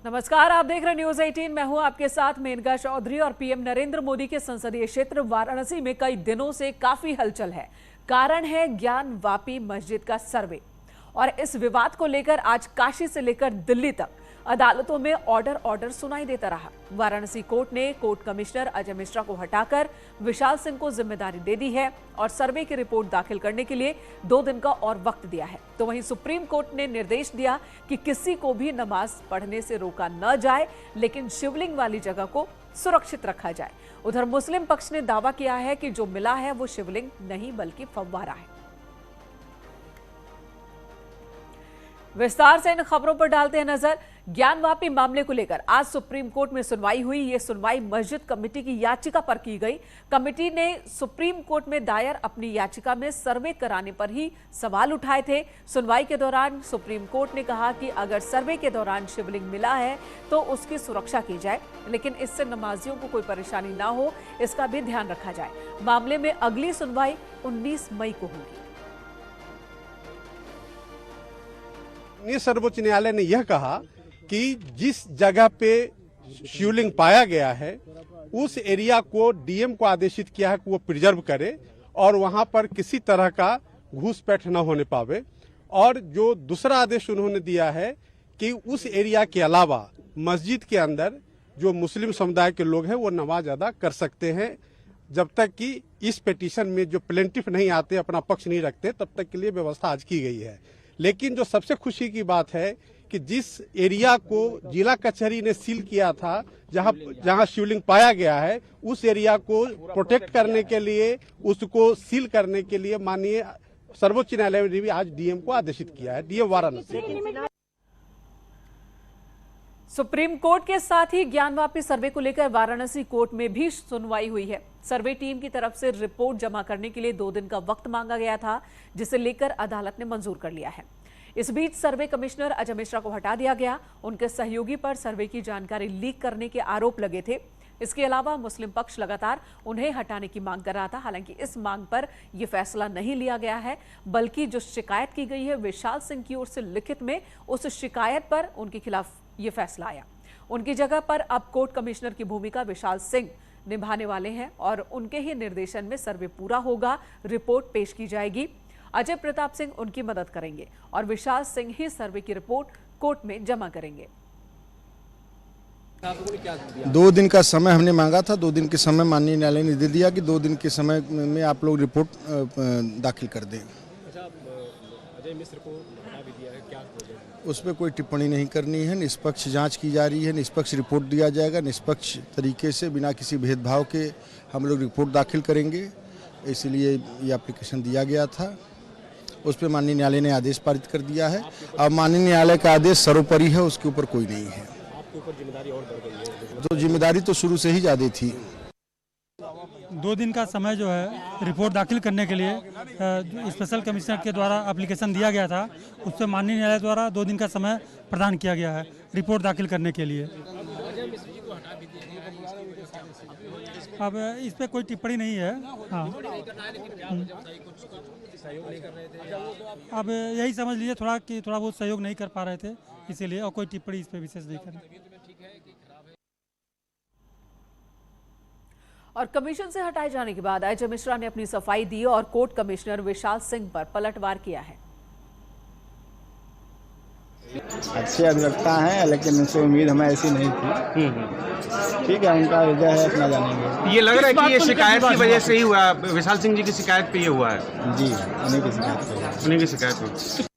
नमस्कार, आप देख रहे न्यूज 18। मैं हूं आपके साथ मेनका चौधरी। और पीएम नरेंद्र मोदी के संसदीय क्षेत्र वाराणसी में कई दिनों से काफी हलचल है। कारण है ज्ञान वापी मस्जिद का सर्वे। और इस विवाद को लेकर आज काशी से लेकर दिल्ली तक अदालतों में ऑर्डर सुनाई देता रहा। वाराणसी कोर्ट ने कोर्ट कमिश्नर अजय मिश्रा को हटाकर विशाल सिंह को जिम्मेदारी दे दी है और सर्वे की रिपोर्ट दाखिल करने के लिए 2 दिन का और वक्त दिया है। तो वहीं सुप्रीम कोर्ट ने निर्देश दिया कि किसी को भी नमाज पढ़ने से रोका न जाए, लेकिन शिवलिंग वाली जगह को सुरक्षित रखा जाए। उधर मुस्लिम पक्ष ने दावा किया है कि जो मिला है वो शिवलिंग नहीं बल्कि फव्वारा है। विस्तार से इन खबरों पर डालते हैं नजर। ज्ञानवापी मामले को लेकर आज सुप्रीम कोर्ट में सुनवाई हुई। ये सुनवाई मस्जिद कमेटी की याचिका पर की गई। कमेटी ने सुप्रीम कोर्ट में दायर अपनी याचिका में सर्वे कराने पर ही सवाल उठाए थे। सुनवाई के दौरान सुप्रीम कोर्ट ने कहा कि अगर सर्वे के दौरान शिवलिंग मिला है तो उसकी सुरक्षा की जाए, लेकिन इससे नमाजियों को कोई परेशानी ना हो, इसका भी ध्यान रखा जाए। मामले में अगली सुनवाई 19 मई को होगी। सर्वोच्च न्यायालय ने यह कहा कि जिस जगह पे शिवलिंग पाया गया है उस एरिया को डीएम को आदेशित किया है कि वो प्रिजर्व करे और वहां पर किसी तरह का घुसपैठ न होने पावे। और जो दूसरा आदेश उन्होंने दिया है कि उस एरिया के अलावा मस्जिद के अंदर जो मुस्लिम समुदाय के लोग हैं वो नमाज अदा कर सकते हैं, जब तक कि इस पिटीशन में जो प्लेंटिफ नहीं आते, अपना पक्ष नहीं रखते, तब तक के लिए व्यवस्था आज की गई है। लेकिन जो सबसे खुशी की बात है कि जिस एरिया को जिला कचहरी ने सील किया था, जहां शिवलिंग पाया गया है, उस एरिया को प्रोटेक्ट करने के लिए, उसको सील करने के लिए माननीय सर्वोच्च न्यायालय ने भी आज डीएम को आदेशित किया है, डीएम वाराणसी। सुप्रीम कोर्ट के साथ ही ज्ञानवापी सर्वे को लेकर वाराणसी कोर्ट में भी सुनवाई हुई है। सर्वे टीम की तरफ से रिपोर्ट जमा करने के लिए 2 दिन का वक्त मांगा गया था, जिसे लेकर अदालत ने मंजूर कर लिया है। इस बीच सर्वे कमिश्नर अजय मिश्रा को हटा दिया गया। उनके सहयोगी पर सर्वे की जानकारी लीक करने के आरोप लगे थे। इसके अलावा मुस्लिम पक्ष लगातार उन्हें हटाने की मांग कर रहा था। हालांकि इस मांग पर यह फैसला नहीं लिया गया है, बल्कि जो शिकायत की गई है विशाल सिंह की ओर से लिखित में, उस शिकायत पर उनके खिलाफ ये फैसला आया। उनकी जगह पर अब कोर्ट कमिश्नर की भूमिका विशाल सिंह निभाने वाले हैं और उनके ही निर्देशन में सर्वे पूरा होगा, रिपोर्ट पेश की जाएगी। अजय प्रताप सिंह उनकी मदद करेंगे और विशाल सिंह ही सर्वे की रिपोर्ट कोर्ट में जमा करेंगे। 2 दिन का समय हमने मांगा था। 2 दिन के समय माननीय न्यायालय ने दे दिया कि 2 दिन के समय में आप लोग रिपोर्ट दाखिल कर दें। अजय मिश्र को हटा भी दिया है, क्या उस पर कोई टिप्पणी नहीं करनी है। निष्पक्ष जांच की जा रही है, निष्पक्ष रिपोर्ट दिया जाएगा। निष्पक्ष तरीके से बिना किसी भेदभाव के हम लोग रिपोर्ट दाखिल करेंगे, इसलिए ये एप्लीकेशन दिया गया था। उस पर माननीय न्यायालय ने आदेश पारित कर दिया है। अब माननीय न्यायालय का आदेश सर्वोपरि है, उसके ऊपर कोई नहीं है। आपके ऊपर जिम्मेदारी और बढ़ गई है? तो जिम्मेदारी तो शुरू से ही ज़्यादा थी। 2 दिन का समय जो है रिपोर्ट दाखिल करने के लिए स्पेशल कमिश्नर के द्वारा एप्लीकेशन दिया गया था, उस पर माननीय न्यायालय द्वारा 2 दिन का समय प्रदान किया गया है रिपोर्ट दाखिल करने के लिए। अब इस पर कोई टिप्पणी नहीं है। हाँ, अब यही समझ लीजिए थोड़ा बहुत सहयोग नहीं कर पा रहे थे, इसीलिए, और कोई टिप्पणी इस पर विशेष नहीं करें। और कमीशन से हटाए जाने के बाद अजय मिश्रा ने अपनी सफाई दी और कोर्ट कमिश्नर विशाल सिंह पर पलटवार किया है। अच्छे अधिवक्ता हैं, लेकिन उनसे उम्मीद हमें ऐसी नहीं थी। ठीक है, उनका हृदय है, अपना जानेंगे। ये लग रहा है कि ये शिकायत की वजह से ही हुआ, विशाल सिंह जी की शिकायत पे ये हुआ है। जी, उन्हीं की शिकायत पे। उन्हीं की शिकायत पे।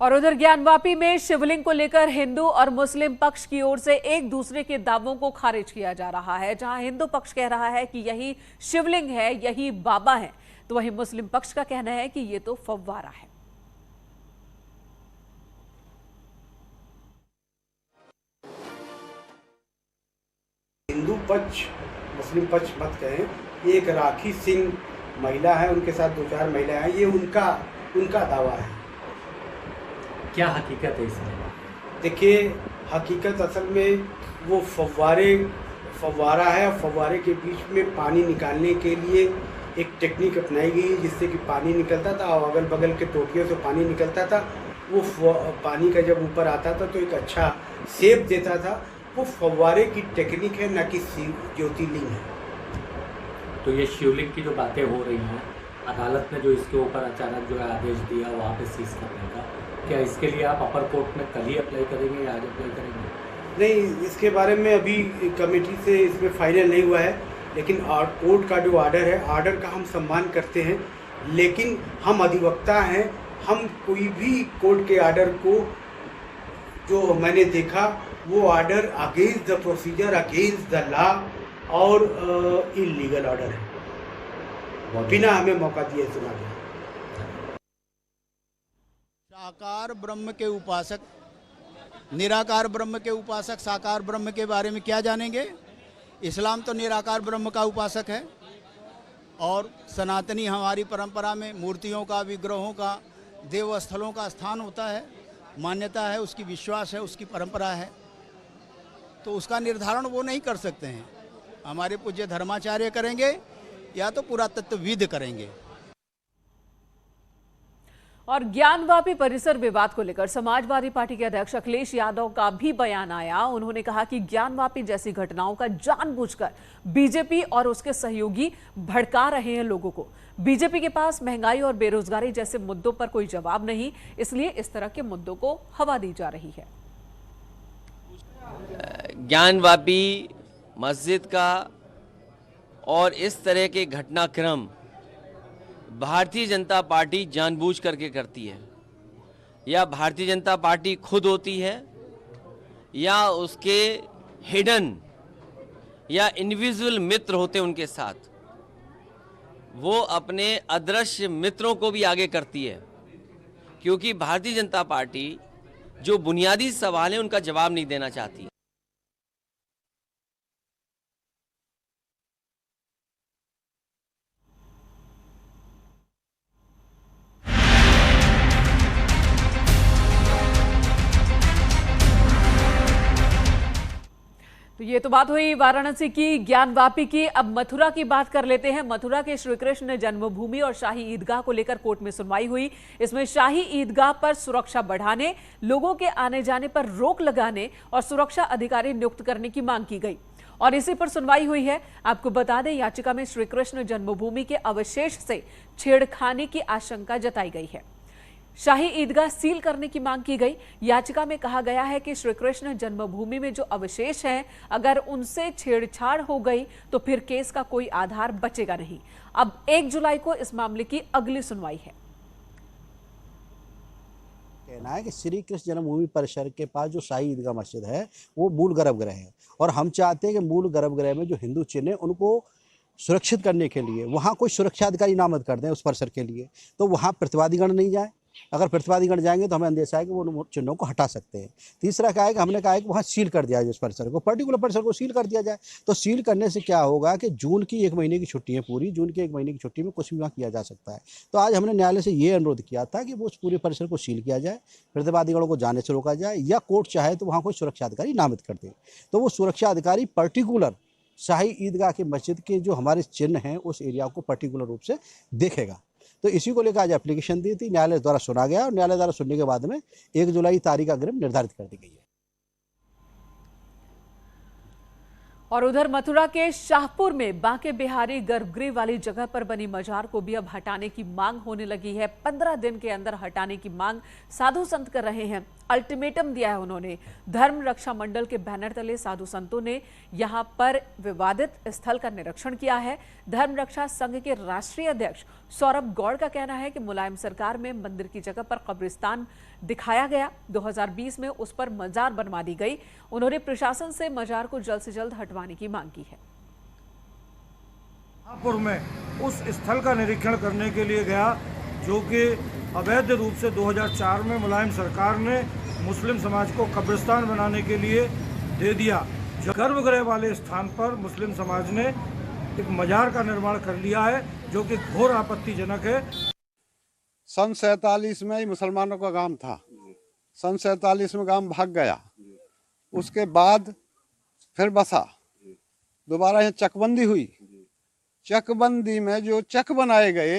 और उधर ज्ञानवापी में शिवलिंग को लेकर हिंदू और मुस्लिम पक्ष की ओर से एक दूसरे के दावों को खारिज किया जा रहा है। जहां हिंदू पक्ष कह रहा है कि यही शिवलिंग है, यही बाबा है, तो वहीं मुस्लिम पक्ष का कहना है कि ये तो फव्वारा है। हिंदू पक्ष मुस्लिम पक्ष मत कहें, एक राखी सिंह महिला है, उनके साथ 2-4 महिलाएं हैं, ये उनका दावा है। क्या हकीकत है इसमें? देखिए, हकीकत असल में वो फव्वारा है। फव्वारे के बीच में पानी निकालने के लिए एक टेक्निक अपनाई गई जिससे कि पानी निकलता था और अगल बगल के टोटियों से पानी निकलता था। वो पानी का जब ऊपर आता था तो एक अच्छा शेप देता था। वो फव्वारे की टेक्निक है, न कि ज्योतिर्लिंग है। तो ये शिवलिंग की जो बातें हो रही हैं, अदालत ने जो इसके ऊपर अचानक जो है आदेश दिया वहाँ पे सीज करने का, क्या इसके लिए आप अपर कोर्ट में कल ही अप्लाई करेंगे या आज अप्लाई करेंगे? नहीं, इसके बारे में अभी कमेटी से इसमें फाइनल नहीं हुआ है, लेकिन कोर्ट का जो ऑर्डर है, ऑर्डर का हम सम्मान करते हैं, लेकिन हम अधिवक्ता हैं। हम कोई भी कोर्ट के ऑर्डर को, जो मैंने देखा, वो order against the procedure, against the law और इलीगल ऑर्डर है, बिना हमें मौका दिए सुना गया। साकार ब्रह्म के उपासक, निराकार ब्रह्म के उपासक साकार ब्रह्म के बारे में क्या जानेंगे? इस्लाम तो निराकार ब्रह्म का उपासक है, और सनातनी हमारी परंपरा में मूर्तियों का, विग्रहों का, देवस्थलों का स्थान होता है, मान्यता है, उसकी विश्वास है, उसकी परंपरा है। तो उसका निर्धारण वो नहीं कर सकते हैं, हमारे पूज्य धर्माचार्य करेंगे या तो पुरातत्वविद करेंगे। और ज्ञानवापी परिसर विवाद को लेकर समाजवादी पार्टी के अध्यक्ष अखिलेश यादव का भी बयान आया। उन्होंने कहा कि ज्ञानवापी जैसी घटनाओं का जानबूझकर बीजेपी और उसके सहयोगी भड़का रहे हैं लोगों को। बीजेपी के पास महंगाई और बेरोजगारी जैसे मुद्दों पर कोई जवाब नहीं, इसलिए इस तरह के मुद्दों को हवा दी जा रही है। ज्ञानवापी मस्जिद का और इस तरह के घटनाक्रम भारतीय जनता पार्टी जानबूझ करके करती है, या भारतीय जनता पार्टी खुद होती है, या उसके हिडन या इंडिविजुअल मित्र होते उनके साथ, वो अपने अदृश्य मित्रों को भी आगे करती है। क्योंकि भारतीय जनता पार्टी जो बुनियादी सवाल है उनका जवाब नहीं देना चाहती। तो ये तो बात हुई वाराणसी की, ज्ञानवापी की। अब मथुरा की बात कर लेते हैं। मथुरा के श्री कृष्ण जन्मभूमि और शाही ईदगाह को लेकर कोर्ट में सुनवाई हुई। इसमें शाही ईदगाह पर सुरक्षा बढ़ाने, लोगों के आने जाने पर रोक लगाने और सुरक्षा अधिकारी नियुक्त करने की मांग की गई और इसी पर सुनवाई हुई है। आपको बता दें, याचिका में श्री कृष्ण जन्मभूमि के अवशेष से छेड़खानी की आशंका जताई गई है। शाही ईदगाह सील करने की मांग की गई। याचिका में कहा गया है कि श्री कृष्ण जन्मभूमि में जो अवशेष हैं, अगर उनसे छेड़छाड़ हो गई तो फिर केस का कोई आधार बचेगा नहीं। अब 1 जुलाई को इस मामले की अगली सुनवाई है। कहना है कि श्री कृष्ण जन्मभूमि परिसर के पास जो शाही ईदगाह मस्जिद है वो मूल गर्भगृह है, और हम चाहते हैं कि मूल गर्भगृह में जो हिंदू चिन्ह है उनको सुरक्षित करने के लिए वहाँ कोई सुरक्षा अधिकारी नामत कर दें उस परिसर के लिए, तो वहाँ प्रतिवादीगण नहीं जाए। अगर प्रतिवादीगण जाएंगे तो हमें अंदेशा है कि वो चिन्हों को हटा सकते हैं। तीसरा क्या है कि हमने कहा है कि वहाँ सील कर दिया जाए, उस परिसर को, पर्टिकुलर परिसर को सील कर दिया जाए। तो सील करने से क्या होगा कि जून की 1 महीने की छुट्टी है, पूरी जून की 1 महीने की छुट्टी में कुछ भी वहाँ किया जा सकता है। तो आज हमने न्यायालय से ये अनुरोध किया था कि वो उस पूरे परिसर को सील किया जाए, प्रतिवादीगणों को जाने से रोका जाए, या कोर्ट चाहे तो वहाँ कोई सुरक्षा अधिकारी नामित कर दे। तो वो सुरक्षा अधिकारी पर्टिकुलर शाही ईदगाह के मस्जिद के जो हमारे चिन्ह हैं उस एरिया को पर्टिकुलर रूप से देखेगा। तो इसी को लेकर आज एप्लीकेशन दी थी, न्यायालय द्वारा सुना गया, और न्यायालय द्वारा सुनने के बाद में 1 जुलाई तारीख अग्रिम निर्धारित कर दी गई है। और उधर मथुरा के शाहपुर में बांके बिहारी गर्भगृह वाली जगह पर बनी मजार को भी अब हटाने की मांग होने लगी है। 15 दिन के अंदर हटाने की मांग साधु संत कर रहे हैं। अल्टीमेटम दिया है उन्होंने। धर्म रक्षा मंडल के बैनर तले साधु संतों ने यहां पर विवादित स्थल का निरीक्षण किया है। धर्म रक्षा संघ के राष्ट्रीय अध्यक्ष सौरभ गौड़ का कहना है कि मुलायम सरकार में मंदिर की जगह पर कब्रिस्तान दिखाया गया, 2020 में उस पर मजार बनवा दी गई। उन्होंने प्रशासन से मजार को जल्द से जल्द हटवाने की मांग की है। शाहपुर में उस स्थल का निरीक्षण करने के लिए गया जो कि अवैध रूप से 2004 में मुलायम सरकार ने मुस्लिम समाज को कब्रिस्तान बनाने के लिए दे दिया। जो गर्भगृह वाले स्थान पर मुस्लिम समाज ने एक मजार का निर्माण कर लिया है जो कि घोर आपत्तिजनक है। सन 47 में ही मुसलमानों का गांव था। सन 47 में गांव भाग गया, उसके बाद फिर बसा, दोबारा यहाँ चकबंदी हुई। चकबंदी में जो चक बनाए गए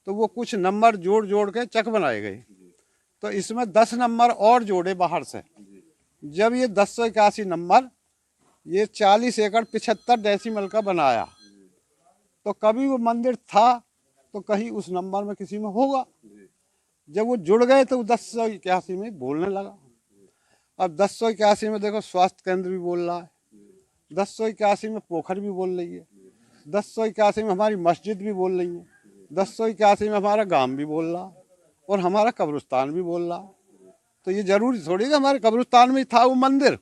तो वो कुछ नंबर जोड़ जोड़ के चक बनाए गए। तो इसमें 10 नंबर और जोड़े बाहर से। जब ये 1081 नंबर ये 40 एकड़ 75 डेसिमल का बनाया, तो कभी वो मंदिर था तो कहीं उस नंबर में किसी में होगा। जब वो जुड़ गए तो 1081 में बोलने लगा। अब 1081 में देखो स्वास्थ्य केंद्र भी बोल रहा है, 1081 में पोखर भी बोल रही है, 1081 में हमारी मस्जिद भी बोल रही है, 1081 में हमारा गांव भी बोल रहा है और हमारा कब्रिस्तान भी बोल रहा है। तो ये जरूरी थोड़ी कि हमारे कब्रिस्तान में था वो मंदिर।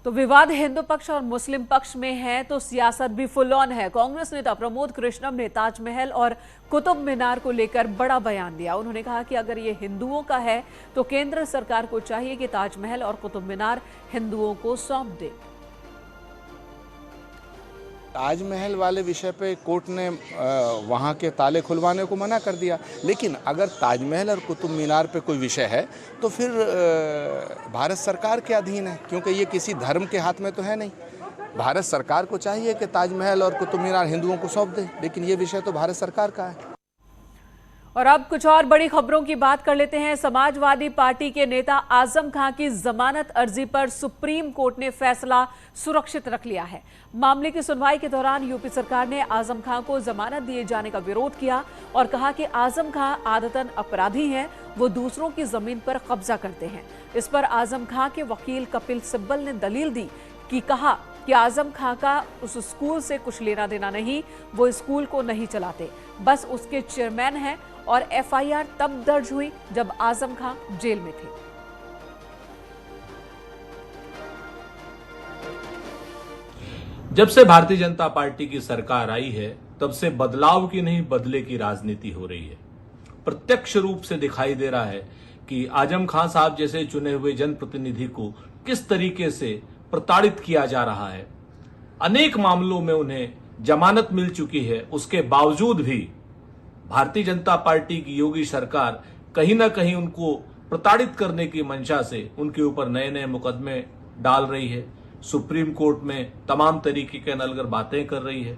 तो विवाद हिंदू पक्ष और मुस्लिम पक्ष में है तो सियासत भी फुल ऑन है। कांग्रेस नेता प्रमोद कृष्णम ने ताजमहल और कुतुब मीनार को लेकर बड़ा बयान दिया। उन्होंने कहा कि अगर ये हिंदुओं का है तो केंद्र सरकार को चाहिए कि ताजमहल और कुतुब मीनार हिंदुओं को सौंप दे। ताजमहल वाले विषय पे कोर्ट ने वहाँ के ताले खुलवाने को मना कर दिया, लेकिन अगर ताजमहल और कुतुब मीनार पे कोई विषय है तो फिर भारत सरकार के अधीन है, क्योंकि ये किसी धर्म के हाथ में तो है नहीं। भारत सरकार को चाहिए कि ताजमहल और कुतुब मीनार हिंदुओं को सौंप दे, लेकिन ये विषय तो भारत सरकार का है। और अब कुछ और बड़ी खबरों की बात कर लेते हैं। समाजवादी पार्टी के नेता आजम खां की जमानत अर्जी पर सुप्रीम कोर्ट ने फैसला सुरक्षित रख लिया है। मामले की सुनवाई के दौरान यूपी सरकार ने आजम खां को जमानत दिए जाने का विरोध किया और कहा कि आजम खां आदतन अपराधी हैं, वो दूसरों की जमीन पर कब्जा करते हैं। इस पर आजम खां के वकील कपिल सिब्बल ने दलील दी कि कहा कि आजम खां का उस स्कूल से कुछ लेना देना नहीं, वो स्कूल को नहीं चलाते, बस उसके चेयरमैन हैं और एफआईआर तब दर्ज हुई जब आजम खां जेल में थे। जब से भारतीय जनता पार्टी की सरकार आई है तब से बदलाव की नहीं बदले की राजनीति हो रही है। प्रत्यक्ष रूप से दिखाई दे रहा है कि आजम खां साहब जैसे चुने हुए जनप्रतिनिधि को किस तरीके से प्रताड़ित किया जा रहा है। अनेक मामलों में उन्हें जमानत मिल चुकी है, उसके बावजूद भी भारतीय जनता पार्टी की योगी सरकार कहीं ना कहीं उनको प्रताड़ित करने की मंशा से उनके ऊपर नए नए मुकदमे डाल रही है। सुप्रीम कोर्ट में तमाम तरीके के नलगर बातें कर रही है।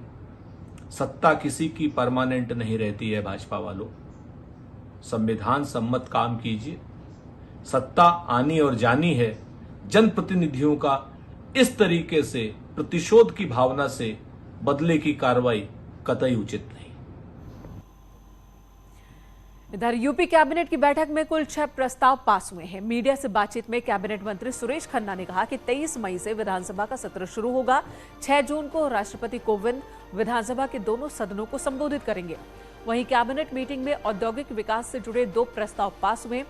सत्ता किसी की परमानेंट नहीं रहती है। भाजपा वालों, संविधान सम्मत काम कीजिए। सत्ता आनी और जानी है। जनप्रतिनिधियों का इस तरीके से प्रतिशोध की भावना से बदले की कार्रवाई कतई उचित नहीं। इधर यूपी कैबिनेट की बैठक में कुल 6 प्रस्ताव पास हुए हैं। मीडिया से बातचीत में कैबिनेट मंत्री सुरेश खन्ना ने कहा कि 23 मई से विधानसभा का सत्र शुरू होगा। 6 जून को राष्ट्रपति कोविंद विधानसभा के दोनों सदनों को संबोधित करेंगे। वहीं कैबिनेट मीटिंग में औद्योगिक विकास से जुड़े 2 प्रस्ताव पास हुए।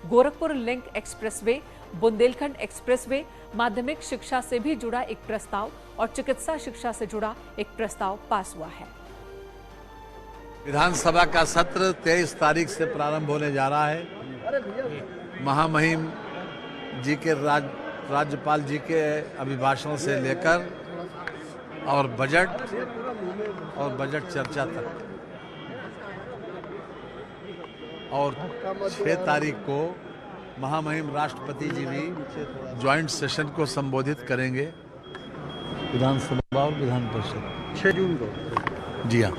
Gorakhpur link expressway, Bundelkhand expressway, माध्यमिक शिक्षा से भी जुड़ा एक प्रस्ताव और चिकित्सा शिक्षा से जुड़ा एक प्रस्ताव पास हुआ है। विधानसभा का सत्र 23 तारीख से प्रारंभ होने जा रहा है। महामहिम जी के राज्यपाल जी के अभिभाषण से लेकर और बजट चर्चा तक, और 6 तारीख को महामहिम राष्ट्रपति जी भी ज्वाइंट सेशन को संबोधित करेंगे, विधानसभा और विधान परिषद। 6 जून को। जी हाँ।